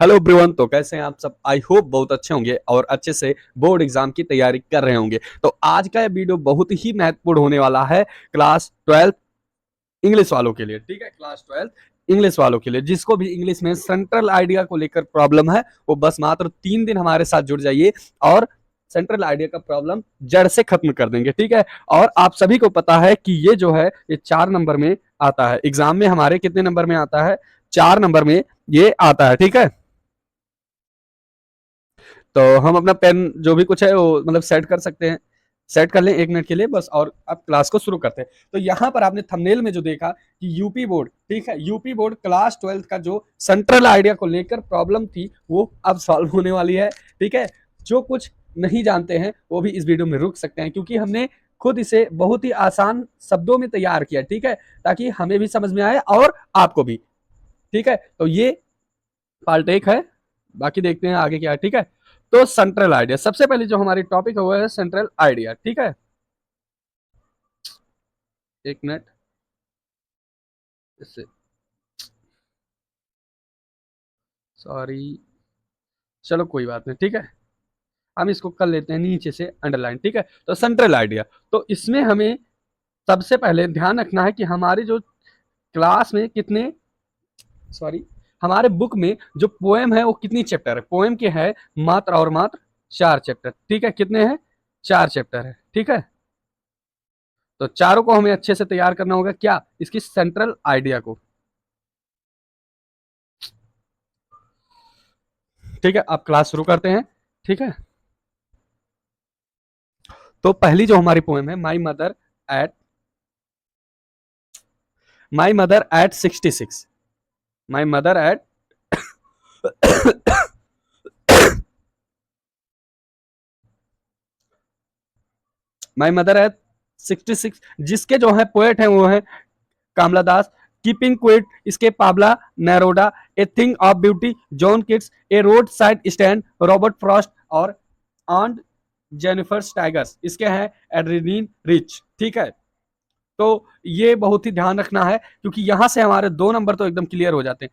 Hello everyone. तो कैसे हैं आप सब? आई होप बहुत अच्छे होंगे और अच्छे से बोर्ड एग्जाम की तैयारी कर रहे होंगे। तो आज का ये वीडियो बहुत ही महत्वपूर्ण होने वाला है क्लास 12 इंग्लिश वालों के लिए। ठीक है, क्लास 12 इंग्लिश वालों के लिए जिसको भी इंग्लिश में सेंट्रल आइडिया को लेकर प्रॉब्लम है, वो बस मात्र 3 दिन हमारे साथ जुड़ जाइए और सेंट्रल आइडिया का प्रॉब्लम जड़ से खत्म कर देंगे। ठीक है, और आप सभी को पता है कि ये जो है ये 4 नंबर में आता है। एग्जाम में हमारे कितने नंबर में आता है? 4 नंबर में ये आता है। ठीक है, तो हम अपना पेन जो भी कुछ है वो मतलब सेट कर सकते हैं। सेट कर लें 1 मिनट के लिए बस, और अब क्लास को शुरू करते हैं। तो यहाँ पर आपने थंबनेल में जो देखा कि यूपी बोर्ड, ठीक है, यूपी बोर्ड क्लास 12 का जो सेंट्रल आइडिया को लेकर प्रॉब्लम थी वो अब सॉल्व होने वाली है। ठीक है, जो कुछ नहीं जानते हैं वो भी इस वीडियो में रुक सकते हैं, क्योंकि हमने खुद इसे बहुत ही आसान शब्दों में तैयार किया। ठीक है, ताकि हमें भी समझ में आए और आपको भी। ठीक है, तो ये पार्ट 1 है, बाकी देखते हैं आगे क्या है। ठीक है, तो सेंट्रल आइडिया सबसे पहले जो हमारी टॉपिक है वो है सेंट्रल आइडिया। ठीक है, 1 मिनट इससे, सॉरी, चलो कोई बात नहीं। ठीक है, हम इसको कर लेते हैं नीचे से अंडरलाइन। ठीक है, तो सेंट्रल आइडिया, तो इसमें हमें सबसे पहले ध्यान रखना है कि हमारी जो क्लास में कितने, सॉरी, हमारे बुक में जो पोएम है वो कितनी चैप्टर है। पोएम के है मात्र और मात्र 4 चैप्टर। ठीक है, कितने हैं? 4 चैप्टर है। ठीक है, तो चारों को हमें अच्छे से तैयार करना होगा। क्या? इसकी सेंट्रल आइडिया को। ठीक है, अब क्लास शुरू करते हैं। ठीक है, तो पहली जो हमारी पोएम है, at my mother eight 66। My mother at my mother eight 66, जिसके जो है पोएट हैं वो है कामला दास। कीपिंग क्विट, इसके Pablo Neruda. A thing of beauty, John Keats. A roadside stand, Robert Frost. और ऑन जेनिफर टाइगर्स, इसके हैं एड्रीन रिच। ठीक है, तो ये बहुत ही ध्यान रखना है, क्योंकि यहां से हमारे 2 नंबर तो एकदम क्लियर हो जाते हैं।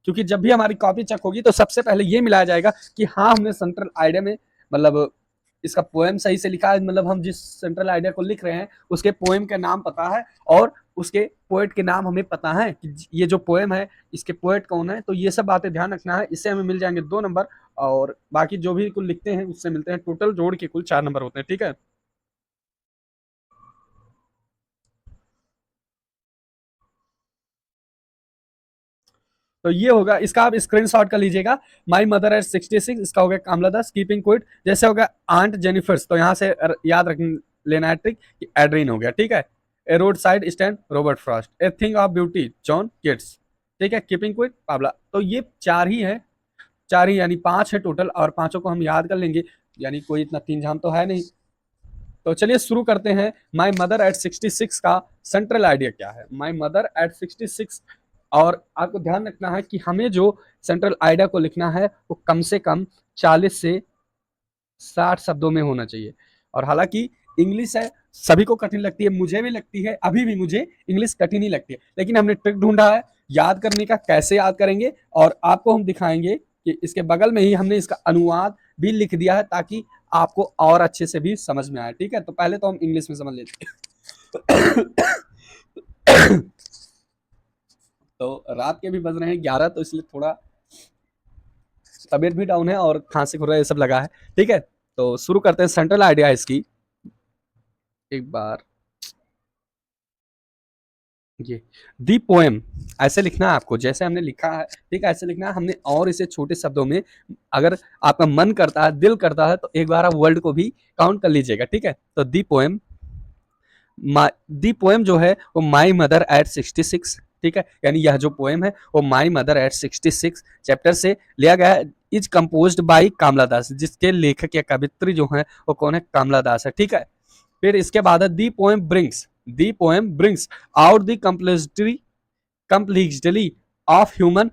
क्योंकि जब भी हमारी कॉपी चेक होगी तो सबसे पहले ये मिलाया जाएगा कि हाँ हमने सेंट्रल आइडिया में मतलब इसका पोएम सही से लिखा है, मतलब हम जिस सेंट्रल आइडिया को लिख रहे हैं उसके पोएम का नाम पता है और उसके पोएट के नाम हमें पता है कि ये जो पोएम है इसके पोएट कौन है। तो ये सब बातें ध्यान रखना है, इससे हमें मिल जाएंगे 2 नंबर। और बाकी जो भी कुल लिखते हैं उससे मिलते हैं, टोटल जोड़ के कुल 4 नंबर होते हैं। ठीक है, तो ये होगा, इसका आप स्क्रीनशॉट कर लीजिएगा। माई मदर एट 66, इसका हो गया कामला दास। कीपिंग क्विट जैसे हो गया आंट जेनिफर्स, तो यहाँ से याद रख लेना है ट्रिक कि एड्रीन हो गया। ठीक है, a roadside stand, Robert Frost. A thing of beauty, John Keats. ठीक है, कीपिंग क्विट, पाब्ला। तो ये 4 ही है, 4 ही यानी 5 है टोटल, और पांचों को हम याद कर लेंगे, यानी कोई इतना तीन झाम तो है नहीं। तो चलिए शुरू करते हैं। माई मदर एट 66 का सेंट्रल आइडिया क्या है? माई मदर एट 66, और आपको ध्यान रखना है कि हमें जो सेंट्रल आइडिया को लिखना है वो कम से कम 40 से 60 शब्दों में होना चाहिए। और हालांकि इंग्लिश है, सभी को कठिन लगती है, मुझे भी लगती है, अभी भी मुझे इंग्लिश कठिन ही लगती है, लेकिन हमने ट्रिक ढूंढा है याद करने का। कैसे याद करेंगे और आपको हम दिखाएंगे कि इसके बगल में ही हमने इसका अनुवाद भी लिख दिया है, ताकि आपको और अच्छे से भी समझ में आए। ठीक है, तो पहले तो हम इंग्लिश में समझ लेते हैं। तो रात के भी बज रहे हैं 11, तो इसलिए थोड़ा तबीयत भी डाउन है और खांसी खुरा ये सब लगा है। ठीक है, तो शुरू करते हैं। सेंट्रल आइडिया इसकी, एक बार ये दी पोएम ऐसे लिखना है आपको, जैसे हमने लिखा है। ठीक है, ऐसे लिखना है हमने, और इसे छोटे शब्दों में, अगर आपका मन करता है, दिल करता है, तो एक बार आप वर्ड को भी काउंट कर लीजिएगा। ठीक है, तो दी पोएम, दी पोएम जो है वो माई मदर एट 66। ठीक है, यानी यह जो पोएम है वो माई मदर एट 66 चैप्टर से लिया गया है। इज कंपोज्ड बाई कामला दास, जिसके लेखक या कवित्री जो है वो कौन है? कामला दास है। ठीक है, फिर इसके बाद है दी poem brings out the complexity of human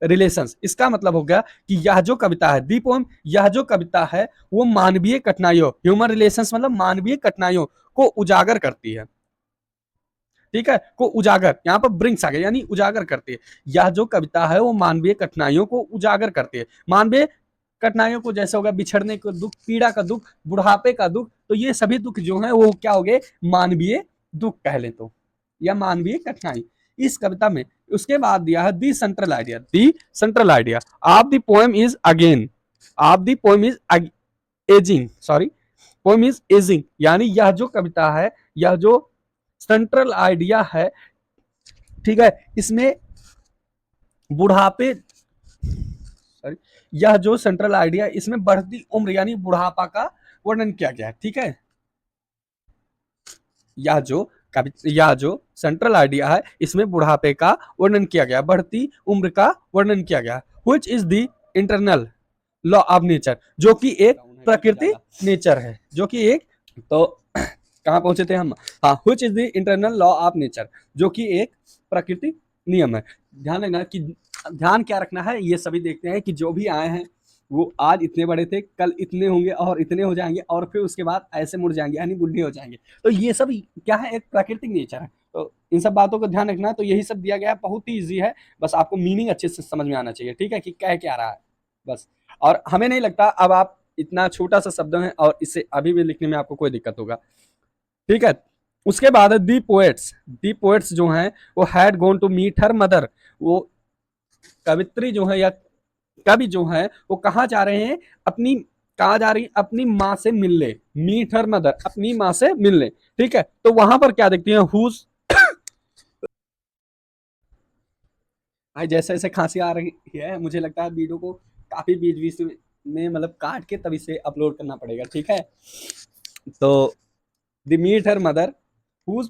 relations. इसका मतलब हो गया कि यह जो कविता है, दी पोएम, यह जो कविता है वो मानवीय कठिनाइयों, ह्यूमन रिलेशंस मतलब मानवीय कठिनाइयों को उजागर करती है। ठीक है, को उजागर, यहाँ पर ब्रिंग्स आ गया यानी उजागर करती है। यह जो कविता है वो मानवीय कठिनाइयों को उजागर करती है। मानवीय कठिनाइयों को जैसे होगा बिछड़ने का दुख, पीड़ा का दुख, बुढ़ापे का दुख, तो ये सभी दुख जो है वो क्या हो गए, मानवीय दुख कह ले तो, या मानवीय कठिनाई इस कविता में। उसके बाद दिया है the central idea. The central idea of the poem is again, of the poem is ageing, sorry, poem is ageing, यानी यह जो कविता है, यह जो सेंट्रल आइडिया है, ठीक है, इसमें बुढ़ापे, सॉरी, यह जो सेंट्रल आइडिया इसमें बढ़ती उम्र यानी बुढ़ापा का वर्णन किया गया है। ठीक है, यह जो सेंट्रल आइडिया है इसमें बुढ़ापे का वर्णन किया गया, बढ़ती उम्र का वर्णन किया गया। Which is the internal law of nature, जो कि एक प्रकृति नेचर है, जो कि एक, तो कहां पहुंचे थे हम, हाँ, which is the internal law of nature, जो कि एक प्रकृति नियम है। ध्यान रखना कि ध्यान क्या रखना है, ये सभी देखते हैं कि जो भी आए हैं वो आज इतने बड़े थे, कल इतने होंगे और इतने हो जाएंगे और फिर उसके बाद ऐसे मुड़ जाएंगे यानी बुढ़े हो जाएंगे। तो ये सब क्या है, एक प्राकृतिक नेचर है। तो इन सब बातों को ध्यान रखना। तो यही सब दिया गया है, बहुत ही ईजी है, बस आपको मीनिंग अच्छे से समझ में आना चाहिए। ठीक है, कि कह क्या रहा है बस। और हमें नहीं लगता अब आप इतना छोटा सा शब्द है और इसे अभी भी लिखने में आपको कोई दिक्कत होगा। ठीक है, उसके बाद दी पोएट्स, दी पोएट्स जो हैं वो had gone to meet her mother, वो कवित्री जो है या कवि जो है वो कहाँ जा रहे हैं, अपनी, कहाँ जा रही, अपनी माँ से मिलने, मीट हर मदर, अपनी माँ से मिलने। ठीक है, तो वहां पर क्या देखती हैं, हुज, जैसे जैसे खांसी आ रही है मुझे लगता है वीडियो को काफी बीच बीच में मतलब काट के तभी से अपलोड करना पड़ेगा। ठीक है, तो the meet her mother whose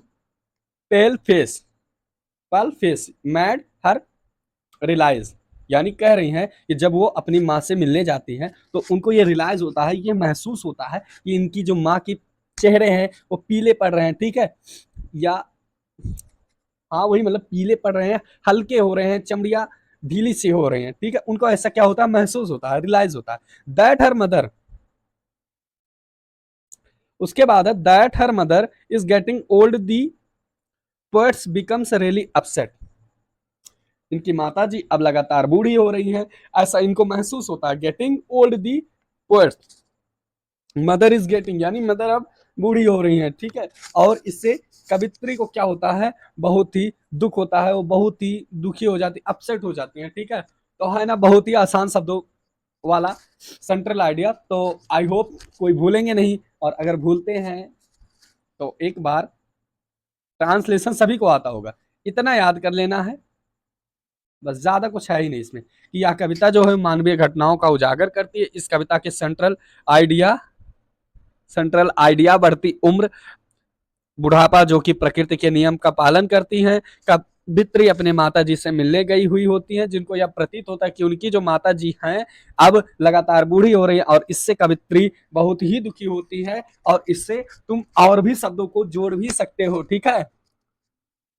pale face, pale face made her realise, यानी कह रही हैं कि जब वो अपनी माँ से मिलने जाती हैं तो उनको ये रियलाइज होता है, ये महसूस होता है कि इनकी जो माँ की चेहरे हैं वो पीले पड़ रहे हैं। ठीक है, या हाँ वही मतलब पीले पड़ रहे हैं, हल्के हो रहे हैं, चमड़िया ढीली सी हो रही हैं। ठीक है, उनको ऐसा क्या होता है, महसूस होता है, रियलाइज होता है। दैट हर मदर, उसके बाद है that her mother is getting old, the poets becomes really upset, इनकी माता जी अब लगातार बूढ़ी हो रही हैं, ऐसा इनको महसूस होता है। Getting old, the poets, mother is getting, यानी मदर अब बूढ़ी हो रही है। ठीक है, और इससे कवित्री को क्या होता है, बहुत ही दुख होता है, वो बहुत ही दुखी हो जाती, अपसेट हो जाती है। ठीक है, तो है ना बहुत ही आसान शब्दों वाला सेंट्रल आइडिया। तो आई होप कोई भूलेंगे नहीं, और अगर भूलते हैं तो एक बार ट्रांसलेशन सभी को आता होगा, इतना याद कर लेना है बस, ज्यादा कुछ है ही नहीं इसमें। कि यह कविता जो है मानवीय घटनाओं का उजागर करती है। इस कविता के आइडिया सेंट्रल आइडिया बढ़ती उम्र, बुढ़ापा जो कि प्रकृति के नियम का पालन करती हैं। कवित्री अपने माता जी से मिलने गई हुई होती हैं, जिनको यह प्रतीत होता है कि उनकी जो माता जी हैं अब लगातार बूढ़ी हो रही है, और इससे कवित्री बहुत ही दुखी होती है। और इससे तुम और भी शब्दों को जोड़ भी सकते हो। ठीक है,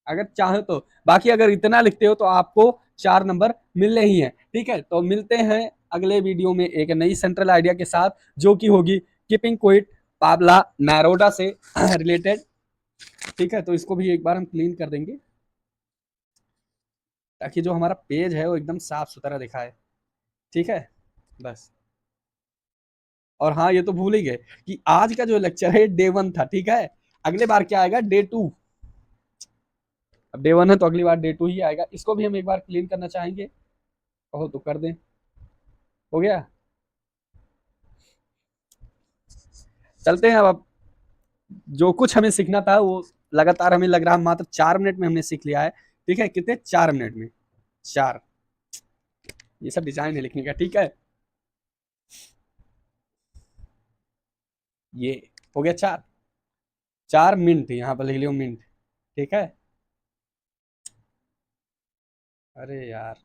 अगर चाहे तो। बाकी अगर इतना लिखते हो तो आपको 4 नंबर मिलने ही हैं। ठीक है, तो मिलते हैं अगले वीडियो में एक नई सेंट्रल आइडिया के साथ, जो कि होगी कीपिंग क्विट पाब्ला नेरोडा से रिलेटेड। ठीक है, तो इसको भी एक बार हम क्लीन कर देंगे ताकि जो हमारा पेज है वो एकदम साफ सुथरा दिखाए। ठीक है, बस। और हाँ, ये तो भूल ही गए कि आज का जो लेक्चर है डे 1 था। ठीक है, अगले बार क्या आएगा, डे 2। अब डे 1 है तो अगली बार डे 2 ही आएगा। इसको भी हम एक बार क्लीन करना चाहेंगे, कहो तो कर दें। हो गया, चलते हैं अब जो कुछ हमें सीखना था वो लगातार हमें लग रहा है मात्र 4 मिनट में हमने सीख लिया है। ठीक है, कितने, 4 मिनट में 4, ये सब डिजाइन है लिखने का। ठीक है, ये हो गया 4 मिनट, यहाँ पर लिख लियो मिनट। ठीक है, अरे यार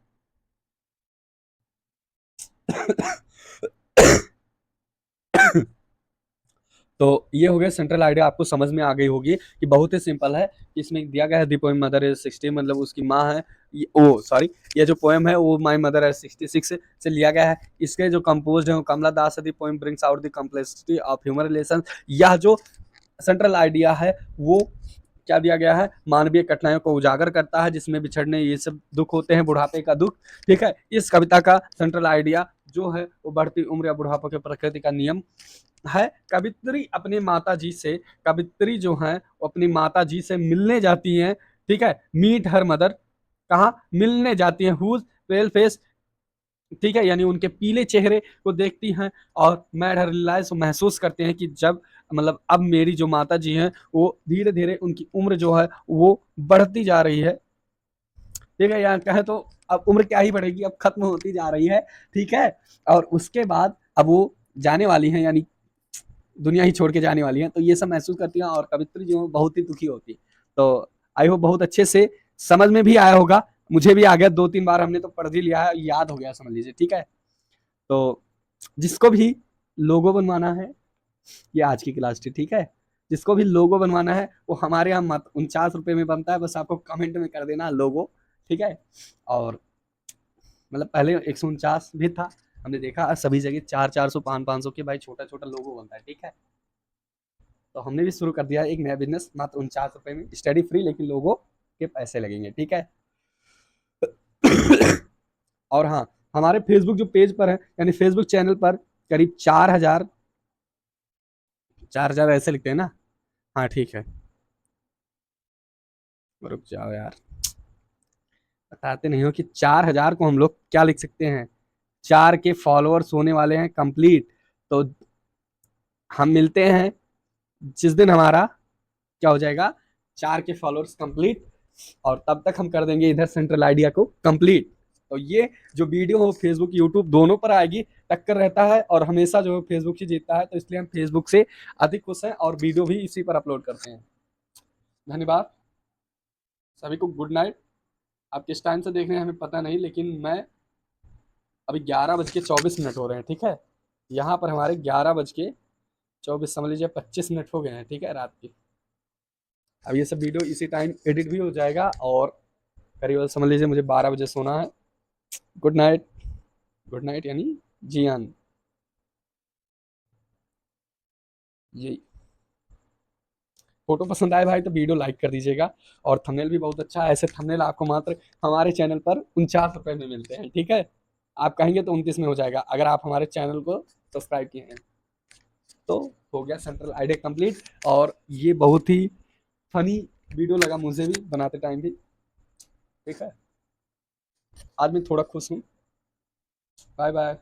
तो ये हो गया सेंट्रल आइडिया, आपको समझ में आ गई होगी कि बहुत ही सिंपल है। इसमें दिया गया है दी पोएम मदर इज 60, मतलब उसकी माँ है, ओ सॉरी, ये जो पोएम है वो माई मदर इज 66 से लिया गया है। इसके जो कंपोज है वो कमला दास है। दी poem brings out the complexity of human relation. यह जो सेंट्रल आइडिया है वो क्या दिया गया है, मानवीय कठिनाइयों को उजागर करता है, जिसमें बिछड़ने ये सब दुख होते हैं, बुढ़ापे का दुख। ठीक है, इस कविता का सेंट्रल आइडिया जो है वो बढ़ती उम्र या बुढ़ापे के प्रकृति का नियम है। कवित्री जो है वो अपनी माता जी से मिलने जाती हैं। ठीक है, मीट हर मदर, कहा मिलने जाती हैं, हुज पेल फेस, ठीक है, यानी उनके पीले चेहरे को देखती हैं और मैड हर रियलाइज महसूस करते हैं कि जब मतलब अब मेरी जो माता जी हैं वो धीरे धीरे उनकी उम्र जो है वो बढ़ती जा रही है। ठीक है, यहाँ कहे तो अब उम्र क्या ही बढ़ेगी, अब खत्म होती जा रही है। ठीक है, और उसके बाद अब वो जाने वाली हैं, यानी दुनिया ही छोड़ के जाने वाली हैं, तो ये सब महसूस करती हैं और कवित्री जो है बहुत ही दुखी होती है। तो आई होप बहुत अच्छे से समझ में भी आया होगा, मुझे भी आ गया, 2-3 बार हमने तो पढ़ ही लिया है, याद हो गया समझ लीजिए। ठीक है, तो जिसको भी लोगो बनवाना है, ये आज की क्लास थी। ठीक है, जिसको भी लोगो बनवाना है वो हमारे यहाँ मत 49 रुपये में बनता है, बस आपको कमेंट में कर देना लोगो। ठीक है, और मतलब पहले 149 भी था, हमने देखा सभी जगह 400-400 500-500 के भाई छोटा छोटा लोगो बनता है। ठीक है, तो हमने भी शुरू कर दिया एक नया बिजनेस मात्र 49 रुपये में, स्टडी फ्री, लेकिन लोगों के पैसे लगेंगे। ठीक है और हाँ, हमारे फेसबुक जो पेज पर है, यानी फेसबुक चैनल पर करीब 4,000 ऐसे लिखते हैं ना, हाँ ठीक है, रुक जाओ यार, बताते नहीं हो कि 4,000 को हम लोग क्या लिख सकते हैं, 4 के फॉलोअर्स होने वाले हैं कंप्लीट। तो हम मिलते हैं जिस दिन हमारा क्या हो जाएगा, 4 के फॉलोअर्स कंप्लीट, और तब तक हम कर देंगे इधर सेंट्रल आइडिया को कंप्लीट। तो ये जो वीडियो हो फेसबुक यूट्यूब दोनों पर आएगी, टक्कर रहता है और हमेशा जो है फेसबुक ही जीतता है, तो इसलिए हम फेसबुक से अधिक खुश हैं और वीडियो भी इसी पर अपलोड करते हैं। धन्यवाद सभी को, गुड नाइट। आप किस टाइम से देख रहे हैं हमें पता नहीं, लेकिन मैं अभी 11:24 हो रहे हैं। ठीक है, यहाँ पर हमारे 11:24 समझ लीजिए 25 हो गए हैं। ठीक है, रात की। अब ये सब वीडियो इसी टाइम एडिट भी हो जाएगा और करीब समझ लीजिए मुझे 12 बजे सोना है। गुड नाइट, गुड नाइट यानी जियान। ये फोटो पसंद आए भाई तो वीडियो लाइक कर दीजिएगा, और थंबनेल भी बहुत अच्छा है, ऐसे थंबनेल आपको मात्र हमारे चैनल पर 49 रुपये में मिलते हैं। ठीक है, आप कहेंगे तो 29 में हो जाएगा, अगर आप हमारे चैनल को सब्सक्राइब किए हैं तो। हो गया सेंट्रल आइडिया कंप्लीट, और ये बहुत ही फनी वीडियो लगा मुझे भी बनाते टाइम भी। ठीक है, आज मैं थोड़ा खुश हूँ। Bye bye.